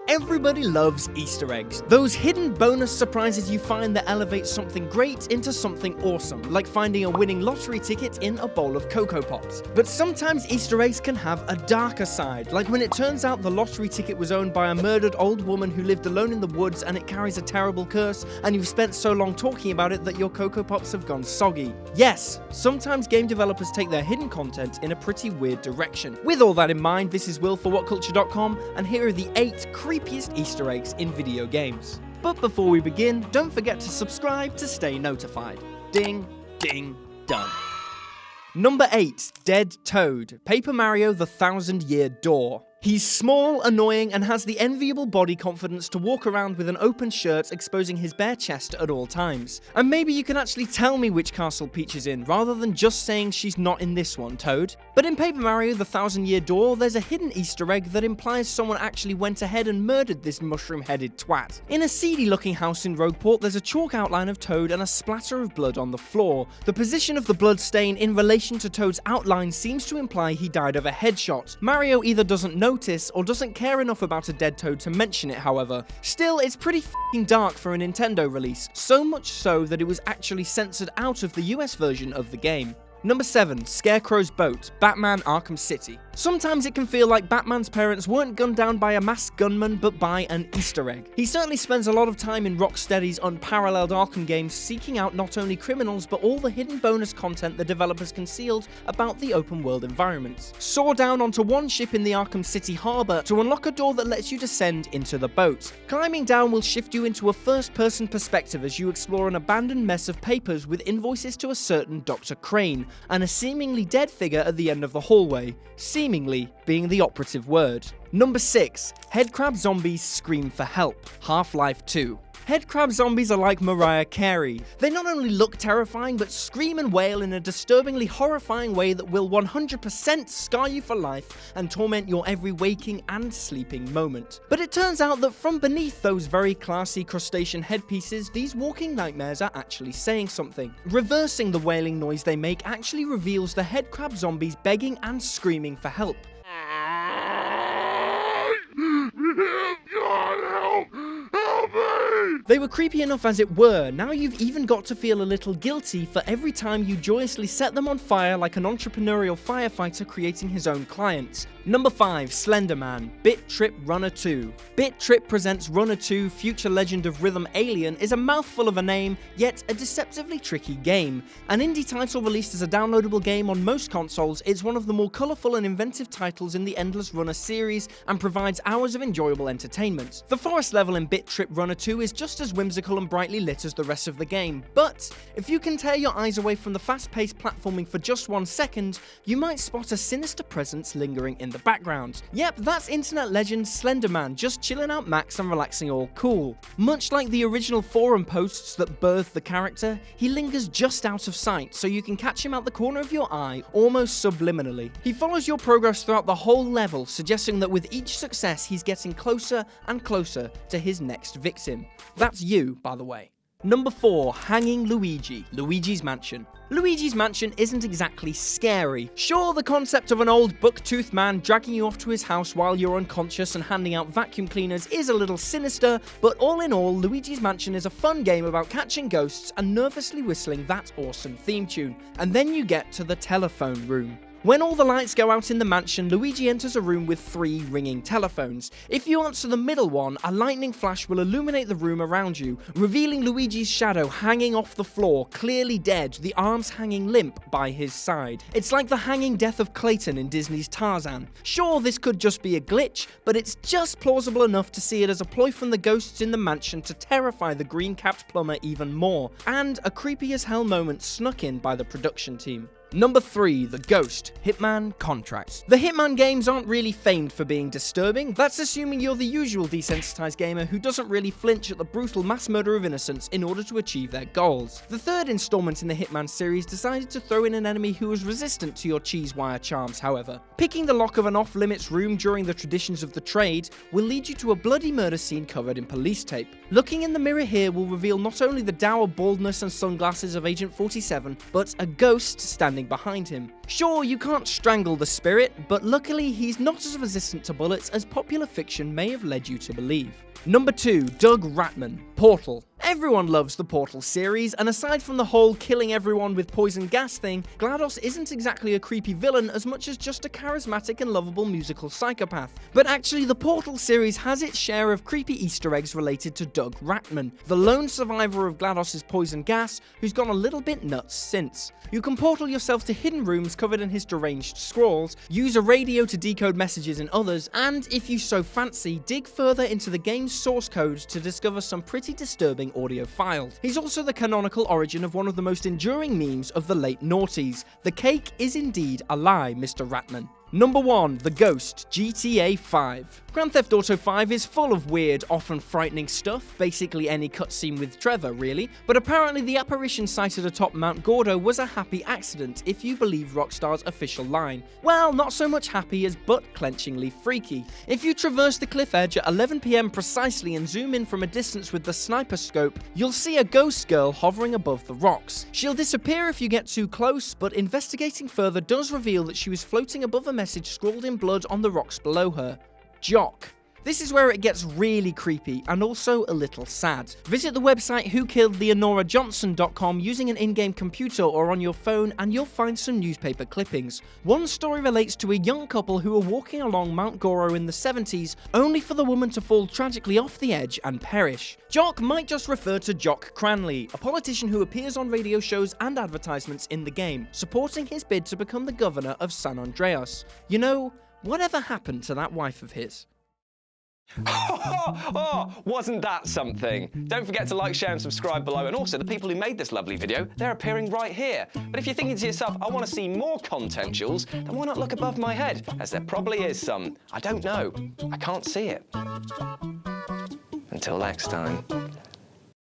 Everybody loves Easter eggs. Those hidden bonus surprises you find that elevate something great into something awesome, like finding a winning lottery ticket in a bowl of Cocoa Pops. But sometimes Easter eggs can have a darker side, like when it turns out the lottery ticket was owned by a murdered old woman who lived alone in the woods and it carries a terrible curse, and you've spent so long talking about it that your Cocoa Pops have gone soggy. Yes, sometimes game developers take their hidden content in a pretty weird direction. With all that in mind, this is Will for WhatCulture.com, and here are the 8 creepiest Easter eggs in video games. But before we begin, don't forget to subscribe to stay notified. Ding, ding, done. Number 8. Dead Toad, Paper Mario: The Thousand-Year Door. He's small, annoying, and has the enviable body confidence to walk around with an open shirt exposing his bare chest at all times. And maybe you can actually tell me which castle Peach is in, rather than just saying she's not in this one, Toad. But in Paper Mario: The Thousand-Year Door, there's a hidden Easter egg that implies someone actually went ahead and murdered this mushroom-headed twat. In a seedy-looking house in Rogueport, there's a chalk outline of Toad and a splatter of blood on the floor. The position of the blood stain in relation to Toad's outline seems to imply he died of a headshot. Mario either doesn't notice or doesn't care enough about a dead Toad to mention it, however. Still, it's pretty f***ing dark for a Nintendo release, so much so that it was actually censored out of the US version of the game. Number 7. Scarecrow's Boat, Batman: Arkham City. Sometimes it can feel like Batman's parents weren't gunned down by a masked gunman, but by an Easter egg. He certainly spends a lot of time in Rocksteady's unparalleled Arkham games seeking out not only criminals, but all the hidden bonus content the developers concealed about the open world environments. Soar down onto one ship in the Arkham City harbor to unlock a door that lets you descend into the boat. Climbing down will shift you into a first-person perspective as you explore an abandoned mess of papers with invoices to a certain Dr. Crane, and a seemingly dead figure at the end of the hallway, seemingly being the operative word. Number 6. Headcrab Zombies Scream for Help, Half-Life 2. Headcrab zombies are like Mariah Carey. They not only look terrifying, but scream and wail in a disturbingly horrifying way that will 100% scar you for life and torment your every waking and sleeping moment. But it turns out that from beneath those very classy crustacean headpieces, these walking nightmares are actually saying something. Reversing the wailing noise they make actually reveals the headcrab zombies begging and screaming for help. They were creepy enough as it were, now you've even got to feel a little guilty for every time you joyously set them on fire like an entrepreneurial firefighter creating his own clients. Number 5. Slender Man, Bit Trip Runner 2. Bit Trip presents Runner 2, Future Legend of Rhythm Alien is a mouthful of a name, yet a deceptively tricky game. An indie title released as a downloadable game on most consoles, it's one of the more colourful and inventive titles in the Endless Runner series and provides hours of enjoyable entertainment. The forest level in Bit Trip Runner 2 is just as whimsical and brightly lit as the rest of the game, but if you can tear your eyes away from the fast-paced platforming for just 1 second, you might spot a sinister presence lingering in the background. Yep, that's internet legend Slender Man just chilling out max and relaxing all cool. Much like the original forum posts that birthed the character, he lingers just out of sight, so you can catch him out the corner of your eye, almost subliminally. He follows your progress throughout the whole level, suggesting that with each success he's getting closer and closer to his next victim. That's you, by the way. Number 4. Hanging Luigi, Luigi's Mansion. Luigi's Mansion isn't exactly scary. Sure, the concept of an old buck-toothed man dragging you off to his house while you're unconscious and handing out vacuum cleaners is a little sinister, but all in all, Luigi's Mansion is a fun game about catching ghosts and nervously whistling that awesome theme tune. And then you get to the telephone room. When all the lights go out in the mansion, Luigi enters a room with 3 ringing telephones. If you answer the middle one, a lightning flash will illuminate the room around you, revealing Luigi's shadow hanging off the floor, clearly dead, the arms hanging limp by his side. It's like the hanging death of Clayton in Disney's Tarzan. Sure, this could just be a glitch, but it's just plausible enough to see it as a ploy from the ghosts in the mansion to terrify the green-capped plumber even more, and a creepy as hell moment snuck in by the production team. Number 3. The Ghost, Hitman Contracts. The Hitman games aren't really famed for being disturbing, that's assuming you're the usual desensitized gamer who doesn't really flinch at the brutal mass murder of innocents in order to achieve their goals. The third installment in the Hitman series decided to throw in an enemy who was resistant to your cheese wire charms, however. Picking the lock of an off-limits room during the traditions of the trade will lead you to a bloody murder scene covered in police tape. Looking in the mirror here will reveal not only the dour baldness and sunglasses of Agent 47, but a ghost standing behind him. Sure, you can't strangle the spirit, but luckily he's not as resistant to bullets as popular fiction may have led you to believe. Number 2, Doug RATTMAN, Portal. Everyone loves the Portal series, and aside from the whole killing everyone with poison gas thing, GLaDOS isn't exactly a creepy villain as much as just a charismatic and lovable musical psychopath. But actually, the Portal series has its share of creepy Easter eggs related to Doug RATTMAN, the lone survivor of GLaDOS's poison gas, who's gone a little bit nuts since. You can portal yourself to hidden rooms covered in his deranged scrawls, use a radio to decode messages in others, and, if you so fancy, dig further into the game's source code to discover some pretty disturbing audio files. He's also the canonical origin of one of the most enduring memes of the late noughties. The cake is indeed a lie, Mr. RATTMAN. Number 1, The Ghost, GTA 5. Grand Theft Auto 5 is full of weird, often frightening stuff, basically any cutscene with Trevor, really, but apparently the apparition sighted atop Mount Gordo was a happy accident, if you believe Rockstar's official line. Well, not so much happy as butt-clenchingly freaky. If you traverse the cliff edge at 11 PM precisely and zoom in from a distance with the sniper scope, you'll see a ghost girl hovering above the rocks. She'll disappear if you get too close, but investigating further does reveal that she was floating above a message scrawled in blood on the rocks below her. Jock. This is where it gets really creepy and also a little sad. Visit the website whokilledleonorajohnson.com using an in-game computer or on your phone and you'll find some newspaper clippings. One story relates to a young couple who were walking along Mount Goro in the 70s, only for the woman to fall tragically off the edge and perish. Jock might just refer to Jock Cranley, a politician who appears on radio shows and advertisements in the game, supporting his bid to become the governor of San Andreas. You know, whatever happened to that wife of his? Wasn't that something? Don't forget to like, share and subscribe below, and also the people who made this lovely video, they're appearing right here. But if you're thinking to yourself, I want to see more content, Jules, then why not look above my head, as there probably is some. I don't know. I can't see it. Until next time.